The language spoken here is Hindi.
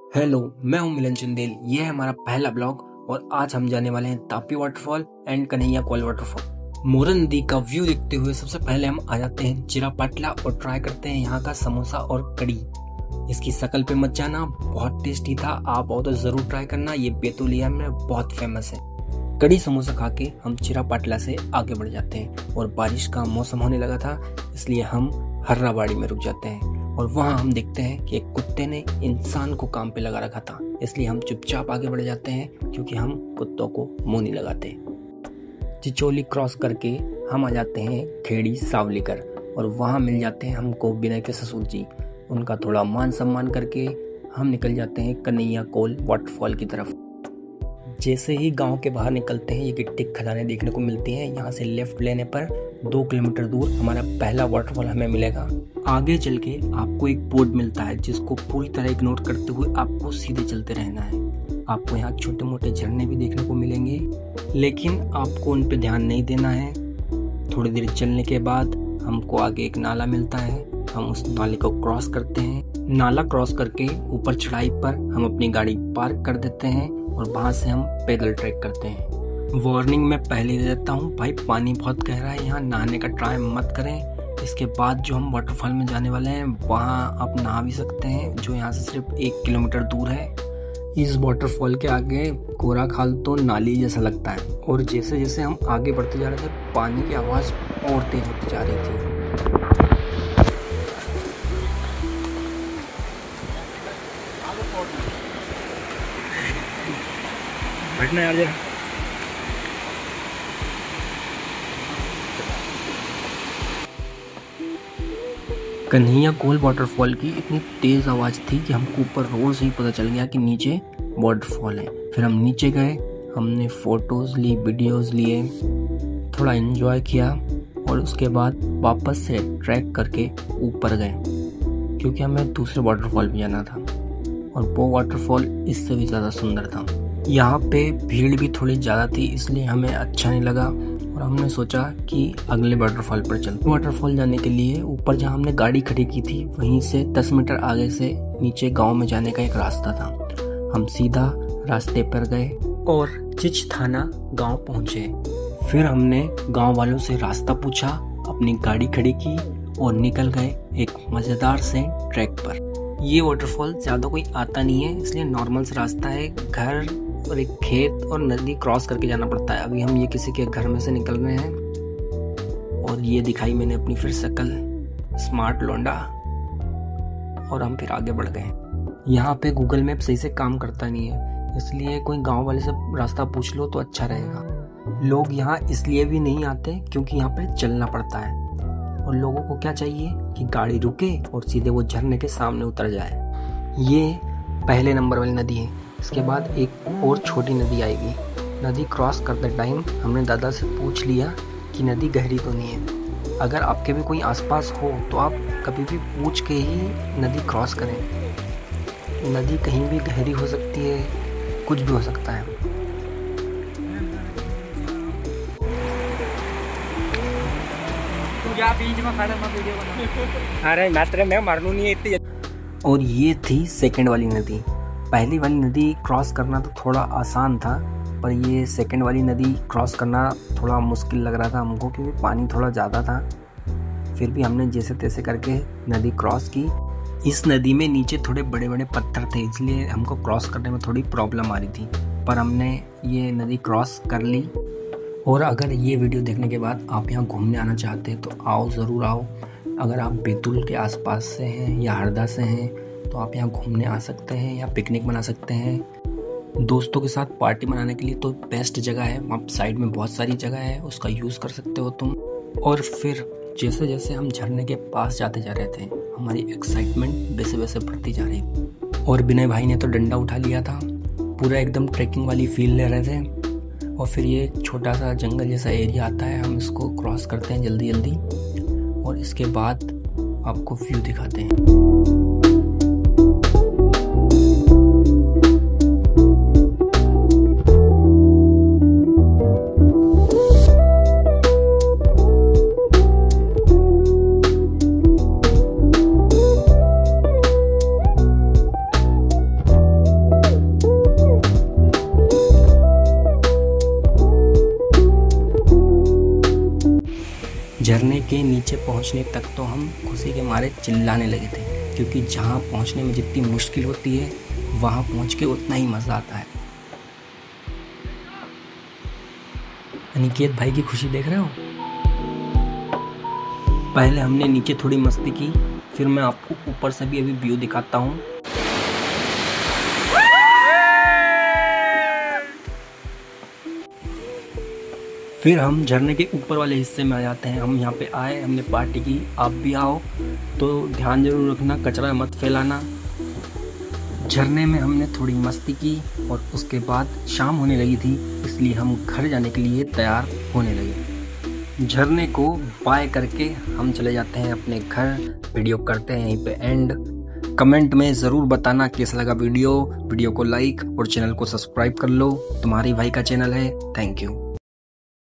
हेलो, मैं हूं मिलन चंदेल। ये है हमारा पहला ब्लॉग और आज हम जाने वाले हैं Tapi waterfall and Kanhaiya Kol waterfall. Moran नदी का व्यू देखते हुए सबसे पहले हम आ जाते हैं चिरापाटला और ट्राई करते हैं यहाँ का समोसा और कड़ी। इसकी शक्ल पे मत जाना, बहुत टेस्टी था। आप आओ तो जरूर ट्राई करना, ये बेतुलिया में बहुत फेमस है। कड़ी समोसा खा के हम चिरापाटला से आगे बढ़ जाते हैं और बारिश का मौसम होने लगा था, इसलिए हम हर्राबाड़ी में रुक जाते हैं और वहाँ हम देखते हैं कि एक कुत्ते ने इंसान को काम पे लगा रखा था, इसलिए हम चुपचाप आगे बढ़ जाते हैं क्योंकि हम कुत्तों को मुंह नहीं लगाते। चिचोली क्रॉस करके हम आ जाते हैं खेड़ी सावलीकर और वहाँ मिल जाते हैं हमको विनय के ससुर जी। उनका थोड़ा मान सम्मान करके हम निकल जाते हैं कन्हैया कोल वाटरफॉल की तरफ। जैसे ही गांव के बाहर निकलते हैं ये गिट्टी खदानें देखने को मिलती हैं। यहाँ से लेफ्ट लेने पर 2 किलोमीटर दूर हमारा पहला वाटरफॉल हमें मिलेगा। आगे चल के आपको एक बोर्ड मिलता है जिसको पूरी तरह इग्नोर करते हुए आपको सीधे चलते रहना है। आपको यहाँ छोटे मोटे झरने भी देखने को मिलेंगे, लेकिन आपको उन पे ध्यान नहीं देना है। थोड़ी देर चलने के बाद हमको आगे एक नाला मिलता है, हम उस नाले को क्रॉस करते हैं। नाला क्रॉस करके ऊपर चढ़ाई पर हम अपनी गाड़ी पार्क कर देते हैं और वहाँ से हम पैदल ट्रैक करते हैं। वार्निंग मैं पहले दे देता हूँ, भाई पानी बहुत गहरा है, यहाँ नहाने का ट्राई मत करें। इसके बाद जो हम वाटरफॉल में जाने वाले हैं वहाँ आप नहा भी सकते हैं, जो यहाँ से सिर्फ 1 किलोमीटर दूर है। इस वाटरफॉल के आगे कोरा खाल तो नाली जैसा लगता है और जैसे जैसे हम आगे बढ़ते जा रहे थे पानी की आवाज़ और तेज होती जा रही थी। बैठना यार जरा। कन्हैया कोल वाटरफॉल की इतनी तेज आवाज़ थी कि हमको ऊपर रोड से ही पता चल गया कि नीचे वाटरफॉल है। फिर हम नीचे गए, हमने फ़ोटोज़ ली, वीडियोज़ लिए, थोड़ा एंजॉय किया और उसके बाद वापस से ट्रैक करके ऊपर गए क्योंकि हमें दूसरे वाटरफॉल भी जाना था और वो वाटरफॉल इससे भी ज़्यादा सुंदर था। यहाँ पे भीड़ भी थोड़ी ज़्यादा थी, इसलिए हमें अच्छा नहीं लगा और हमने सोचा कि अगले वाटरफॉल पर चलते। वाटरफॉल जाने के लिए ऊपर जहाँ हमने गाड़ी खड़ी की थी वहीं से 10 मीटर आगे से नीचे गांव में जाने का एक रास्ता था। हम सीधा रास्ते पर गए और चिचथाना गांव पहुँचे। फिर हमने गांव वालों से रास्ता पूछा, अपनी गाड़ी खड़ी की और निकल गए एक मज़ेदार से ट्रैक पर। ये वाटरफॉल ज़्यादा कोई आता नहीं है, इसलिए नॉर्मल सा रास्ता है। घर और एक खेत और नदी क्रॉस करके जाना पड़ता है। अभी हम ये किसी के घर में से निकल रहे हैं और ये दिखाई मैंने अपनी फिर शक्ल, स्मार्ट लौंडा, और हम फिर आगे बढ़ गए। यहाँ पे गूगल मैप सही से काम करता नहीं है, इसलिए कोई गांव वाले से रास्ता पूछ लो तो अच्छा रहेगा। लोग यहाँ इसलिए भी नहीं आते क्योंकि यहाँ पे चलना पड़ता है और लोगों को क्या चाहिए कि गाड़ी रुके और सीधे वो झरने के सामने उतर जाए। ये पहले नंबर वाली नदी है। इसके बाद एक और छोटी नदी आएगी। नदी क्रॉस करते टाइम हमने दादा से पूछ लिया कि नदी गहरी तो नहीं है। अगर आपके भी कोई आसपास हो तो आप कभी भी पूछ के ही नदी क्रॉस करें। नदी कहीं भी गहरी हो सकती है, कुछ भी हो सकता है। बीच में खड़ा मैं वीडियो बना। अरे मात्र मैं मारनू नहीं है इतनी। और ये थी सेकंड वाली नदी। पहली वाली नदी क्रॉस करना तो थोड़ा आसान था, पर ये सेकंड वाली नदी क्रॉस करना थोड़ा मुश्किल लग रहा था हमको क्योंकि पानी थोड़ा ज़्यादा था। फिर भी हमने जैसे तैसे करके नदी क्रॉस की। इस नदी में नीचे थोड़े बड़े बड़े पत्थर थे, इसलिए हमको क्रॉस करने में थोड़ी प्रॉब्लम आ रही थी, पर हमने ये नदी क्रॉस कर ली। और अगर ये वीडियो देखने के बाद आप यहाँ घूमने आना चाहते हैं तो आओ, ज़रूर आओ। अगर आप बैतूल के आसपास से हैं या हरदा से हैं तो आप यहाँ घूमने आ सकते हैं या पिकनिक मना सकते हैं। दोस्तों के साथ पार्टी मनाने के लिए तो बेस्ट जगह है। वहाँ साइड में बहुत सारी जगह है, उसका यूज़ कर सकते हो तुम। और फिर जैसे जैसे हम झरने के पास जाते जा रहे थे हमारी एक्साइटमेंट वैसे वैसे बढ़ती जा रही। और विनय भाई ने तो डंडा उठा लिया था, पूरा एकदम ट्रैकिंग वाली फील ले रहे थे। और फिर ये छोटा सा जंगल जैसा एरिया आता है, हम इसको क्रॉस करते हैं जल्दी जल्दी और इसके बाद आपको व्यू दिखाते हैं। झरने के नीचे पहुंचने तक तो हम खुशी के मारे चिल्लाने लगे थे, क्योंकि जहां पहुंचने में जितनी मुश्किल होती है वहां पहुंच के उतना ही मज़ा आता है। अनिकेत भाई की खुशी देख रहे हो। पहले हमने नीचे थोड़ी मस्ती की, फिर मैं आपको ऊपर से भी अभी व्यू दिखाता हूँ। फिर हम झरने के ऊपर वाले हिस्से में आ जाते हैं। हम यहाँ पे आए, हमने पार्टी की, आप भी आओ तो ध्यान जरूर रखना, कचरा मत फैलाना। झरने में हमने थोड़ी मस्ती की और उसके बाद शाम होने लगी थी, इसलिए हम घर जाने के लिए तैयार होने लगे। झरने को बाय करके हम चले जाते हैं अपने घर। वीडियो करते हैं यहीं पे एंड। कमेंट में ज़रूर बताना कैसा लगा वीडियो को लाइक और चैनल को सब्सक्राइब कर लो। तुम्हारी भाई का चैनल है। Thank you.